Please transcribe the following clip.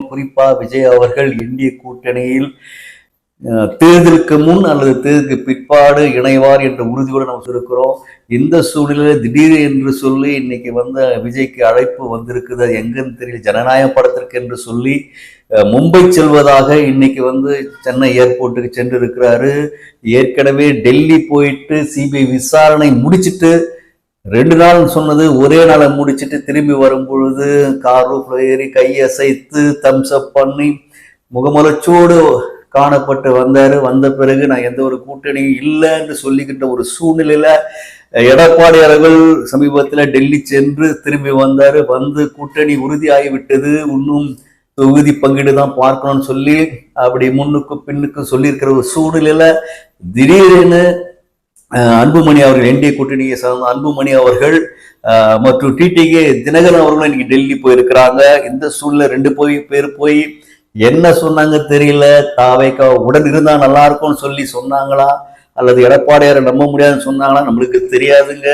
குறிப்பா விஜய் அவர்கள் இந்திய கூட்டணியில் தேர்தலுக்கு முன் அல்லது தேர்தலுக்கு பிற்பாடு இணைவார் என்ற உறுதியோடு நம்ம இருக்கிறோம். இந்த சூழ்நிலையில திடீர் என்று சொல்லி இன்னைக்கு விஜய்க்கு அழைப்பு வந்திருக்குது. அது எங்கன்னு தெரியல. ஜனநாயக படத்திற்கு என்று சொல்லி மும்பை செல்வதாக இன்னைக்கு சென்னை ஏர்போர்ட்டுக்கு சென்று இருக்கிறாரு. ஏற்கனவே டெல்லி போயிட்டு சிபிஐ விசாரணை முடிச்சுட்டு 2 நாள் சொன்னது ஒரே நாளை முடிச்சுட்டு திரும்பி வரும் பொழுது கார் ரூஃப்ல ஏறி கையசைத்து தம்ஸ் அப் பண்ணி முகமலர்ச்சியோடு காணப்பட்டு வந்தாரு. வந்த பிறகு நான் எந்த ஒரு கூட்டணியும் இல்லை என்று சொல்லிக்கிட்ட ஒரு சூழ்நிலையில எடப்பாடி அவர்கள் சமீபத்தில் டெல்லி சென்று திரும்பி வந்தாரு. கூட்டணி உறுதி ஆகிவிட்டது, இன்னும் தொகுதி பங்கீடு தான் பார்க்கணும்னு சொல்லி அப்படி முன்னுக்கு பின்னுக்கு சொல்லியிருக்கிற ஒரு சூழ்நிலையில திடீரென அன்புமணி அவர்கள் என்டிஏ கூட்டணியை சார்ந்த அன்புமணி அவர்கள் மற்றும் டிடிகே தினகரன் அவர்களும் இன்னைக்கு டெல்லி போயிருக்கிறாங்க. இந்த சூழ்நிலை 2 பேர் போய் என்ன சொன்னாங்க தெரியல. தாவேக்கா உடன் இருந்தா நல்லா இருக்கும்னு சொல்லி சொன்னாங்களா அல்லது எடப்பாடியாரை நம்ப முடியாதுன்னு சொன்னாங்களா நம்மளுக்கு தெரியாதுங்க.